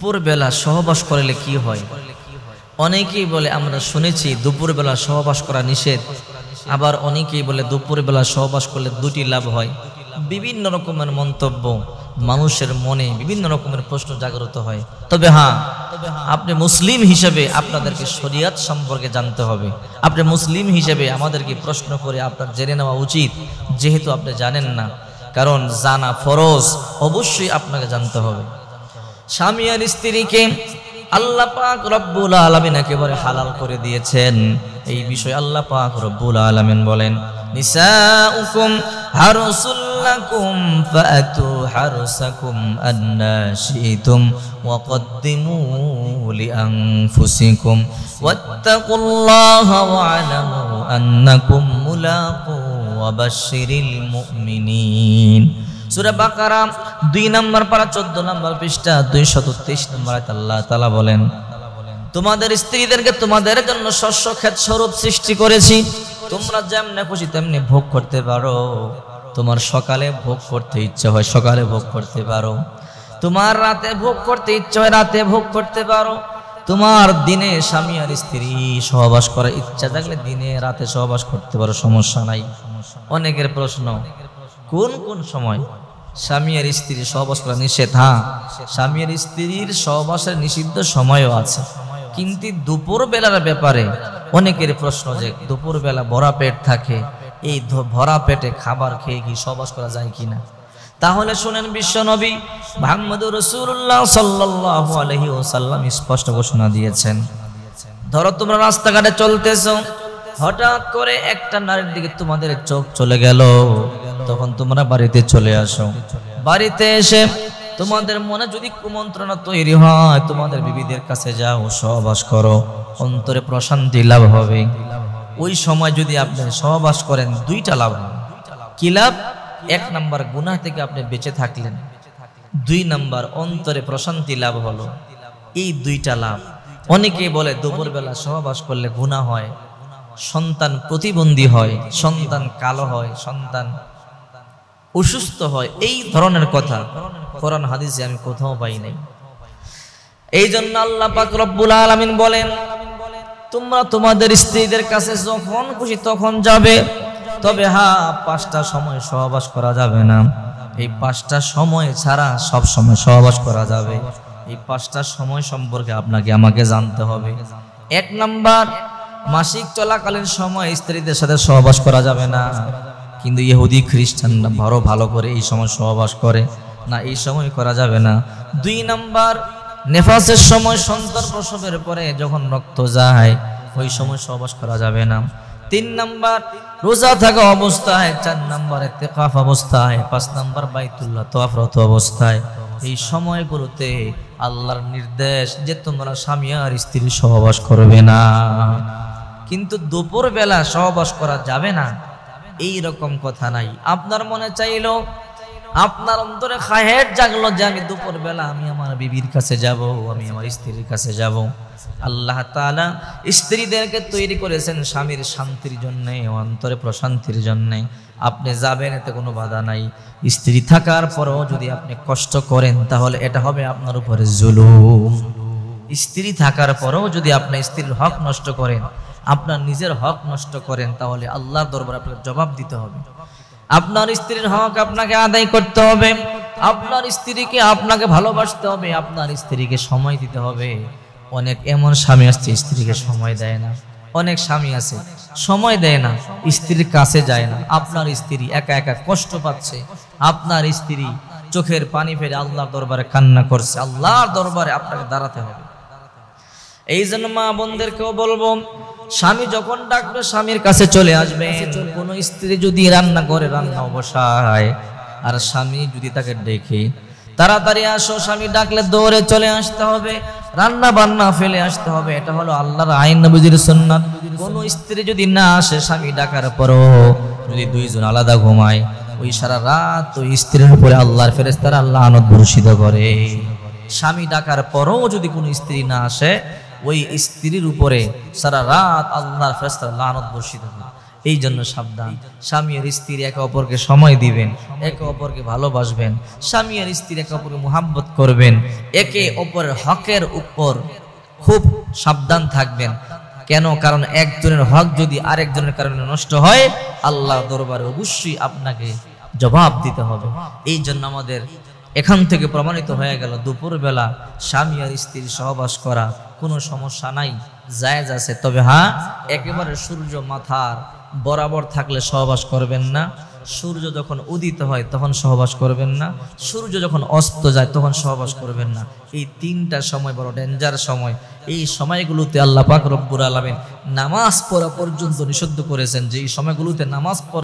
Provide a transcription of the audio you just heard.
দুপুরবেলা সহবাস করলে কি হয়? অনেকেই বলে আমরা শুনেছি দুপুরবেলা সহবাস করা নিষেধ, আবার অনেকেই বলে দুপুরবেলা সহবাস করলে দুটি লাভ হয়। বিভিন্ন রকমের মন্তব্য, মানুষের মনে বিভিন্ন রকমের প্রশ্ন জাগ্রত হয়। তবে হ্যাঁ, আপনি মুসলিম হিসেবে আপনাদেরকে শরিয়ত সম্পর্কে জানতে হবে। আপনি মুসলিম হিসেবে আমাদেরকে প্রশ্ন করে আপনার জেনে নেওয়া উচিত, যেহেতু আপনি জানেন না। কারণ জানা ফরজ, অবশ্যই আপনাকে জানতে হবে। স্বামী আর স্ত্রীকে আল্লাহ পাক রব্বুল আলামিন একেবারে হালাল করে দিয়েছেন। এই বিষয়ে আল্লাহ পাক রব্বুল আলামিন বলেন, নিসাউকুম হারসুল লাকুম ফাতু হারসাকুম আন্না শিতুম ওয়া কদ্দিমু লিআনফুসিকুম ওয়াত্তাকুল্লাহা ওয়া আলামু আন্নাকুম মুলাকু ওয়া বাশশিরিল মুমিনিন। সূরা বাকারা 2 নম্বর পারা 14 নম্বর পৃষ্ঠা 223 নম্বর আয়াত আল্লাহ তাআলা বলেন, তোমাদের স্ত্রীদেরকে তোমাদের জন্য শস্য ক্ষেত স্বরূপ সৃষ্টি করেছি, তোমরা যেমন খুশি তেমনি ভোগ করতে পারো। তোমার সকালে ভোগ করতে ইচ্ছা হয় সকালে ভোগ করতে পারো, তোমার রাতে ভোগ করতে ইচ্ছা হয় রাতে ভোগ করতে পারো। তোমার দিনে স্বামী আর স্ত্রী সহবাস করার ইচ্ছা থাকলে দিনে রাতে সহবাস করতে পারো, সমস্যা নাই। অনেকের প্রশ্ন, কোন কোন সময় স্বামী আর স্ত্রীর সহবাস করা নিষেধ? হ্যাঁ, স্বামী আর স্ত্রীর সহবাসের নিষিদ্ধ সময়ও আছে, কিন্তু দুপুর বেলার ব্যাপারে অনেকের প্রশ্ন যে দুপুর বেলা ভরা পেট থাকে, এই ভরা পেটে খাবার খেয়ে কি সহবাস করা যায় কিনা? তাহলে শুনেন, বিশ্ব নবী মুহাম্মদুর রাসূলুল্লাহ সাল্লাল্লাহু আলাইহি ওয়াসাল্লাম স্পষ্ট ঘোষণা দিয়েছেন। ধরো তোমরা রাস্তাঘাটে চলতেছো, হঠাৎ করে একটা নারীর দিকে তোমাদের চোখ চলে গেল, তখন তোমরা বাড়িতে চলে আসো। বাড়িতে এসে তোমাদের মনে যদি কুমন্ত্রণা তৈরি হয়, তোমাদের বিবিদের কাছে যাও, সহবাস করো, অন্তরে প্রশান্তি লাভ হবে। ওই সময় যদি আপনি সহবাস করেন, দুইটা লাভ হবে। কি লাভ? 1 নাম্বার গুনাহ থেকে আপনি বেঁচে থাকলেন, 2 নাম্বার অন্তরে প্রশান্তি লাভ হলো। এই দুইটা লাভ। অনেকেই বলে দুপুরবেলা সহবাস করলে গুনাহ হয়, সন্তান প্রতিবন্ধী হয়, সন্তান কালো হয়, সন্তান অসুস্থ হয়। এই ধরনের কথা কোরআন হাদিসে আমি কোথাও পাই নাই। এই জন্য আল্লাহ পাক রব্বুল আলামিন বলেন, তোমরা তোমাদের স্ত্রীদের কাছে যখন খুশি তখন যাবে, তবে হ্যাঁ 5টা সময় সহবাস করা যাবে না। এই 5টা সময় ছাড়া সব সময় সহবাস করা যাবে। এই 5টা সময় সম্পর্কে আপনাকে আমাকে জানতে হবে। 1 নাম্বার, মাসিক চলাকালীন সময় স্ত্রীদের সাথে সহবাস করা যাবে না, কিন্তু ইহুদি খ্রিস্টানরা ভালো করে এই সময় সহবাস করে না, এই সময় করা যাবে না। 2 নাম্বার, নেফাসের সময়, সন্তান প্রসবের পরে যখন রক্ত যায়, ওই সময় সহবাস করা যাবে না। 3 নাম্বার, রোজা থাকা অবস্থায়। 4 নাম্বার, ইতিকাফ অবস্থায়। 5 নাম্বার, বাইতুল্লাহ তাওয়াফরত অবস্থায়। এই সময়গুলোতে আল্লাহর নির্দেশ যে তোমরা স্বামী আর স্ত্রী সহবাস করবে না। কিন্তু দুপুর বেলা সহবাস করা যাবে না এই রকম কথা নাই। আপনার মনে চাইলো, আপনার অন্তরে খাহের জাগলো যে আমি দুপুর বেলা আমি আমার বিবির কাছে যাব, আমি আমার স্ত্রীর কাছে যাব। আল্লাহ তাআলা স্ত্রীদেরকে তৈরি করেছেন স্বামীর শান্তির জন্য, অন্তরে প্রশান্তির জন্য। আপনি যাবেন, এতে কোনো বাধা নাই। স্ত্রী থাকার পরেও যদি আপনি কষ্ট করেন, তাহলে এটা হবে আপনার উপরে জুলুম। স্ত্রী থাকার পরেও যদি আপনি স্ত্রীর হক নষ্ট করেন, আপনার নিজের হক নষ্ট করেন, তাহলে আল্লাহর দরবারে আপনাকে জবাব দিতে হবে। আপনার স্ত্রীর হক আপনাকে আদায় করতে হবে, আপনার স্ত্রীকে আপনাকে ভালোবাসতে হবে, আপনার স্ত্রীকে সময় দিতে হবে। অনেক এমন স্বামী আছে স্ত্রীকে সময় দেয় না, অনেক স্বামী আছে সময় দেয় না, স্ত্রীর কাছে যায় না। আপনার স্ত্রী একা একা কষ্ট পাচ্ছে, আপনার স্ত্রী চোখের পানি ফেলে আল্লাহর দরবারে কান্না করছে। আল্লাহর দরবারে আপনাকে দাঁড়াতে হবে। এই জন্য মা বোনদেরকেও বলবো, স্বামী যখন ডাকবে স্বামীর কাছে চলে আসবে। কোন স্ত্রী যদি রান্না করে রান্না বসায়, আর স্বামী যদি তাকে ডেকে তাড়াতাড়ি আসো, স্বামী ডাকলে দৌড়ে চলে আসতে হবে, রান্না বান্না ফেলে আসতে হবে। এটা হলো আল্লাহর আইন, নবীজির সুন্নাত। কোন স্ত্রী যদি না আসে, স্বামী ডাকার পরও যদি 2 জন আলাদা ঘুমায়, ওই সারা রাত ওই স্ত্রীর উপরে আল্লাহর ফেরেশতারা লানত বর্ষিত করে। স্বামী ডাকার পরও যদি কোনো স্ত্রী না আসে, ওই স্ত্রীর উপরে সারা রাত আল্লাহর ফেরেশতারা লানত বর্ষিত করে। এই জন্য সাবধান। স্বামী আর স্ত্রী একে অপরকে সময় দিবেন, একে অপরকে ভালোবাসবেন, স্বামী আর স্ত্রী একে অপরকে মুহাব্বত করবেন, একে অপরের হকের উপর খুব সাবধান থাকবেন। কেন? কারণ একজনের হক যদি আরেকজনের কারণে নষ্ট হয়, আল্লাহ দরবারে অবশ্যই আপনাকে জবাব দিতে হবে। এই জন্য আমাদের এখান থেকে প্রমাণিত হয়ে গেল দুপুরবেলা স্বামী আর স্ত্রীর সহবাস করা কোনো সমস্যা নাই, জায়েজ আছে। তবে হ্যাঁ, একেবারে সূর্য মাথার বরাবর থাকলে সহবাস করবেন না, সূর্য যখন উদিত হয় তখন সহবাস করবেন না, সূর্য যখন অস্ত যায় তখন সহবাস করবেন না। এই তিনটা সময় বড় ডেঞ্জার সময়। এই সময়গুলোতে আল্লাহ পাক রব্বুল আলামিন নামাজ পড়া পর্যন্ত নিষিদ্ধ করেছেন, যে এই সময়গুলোতে নামাজ পড়া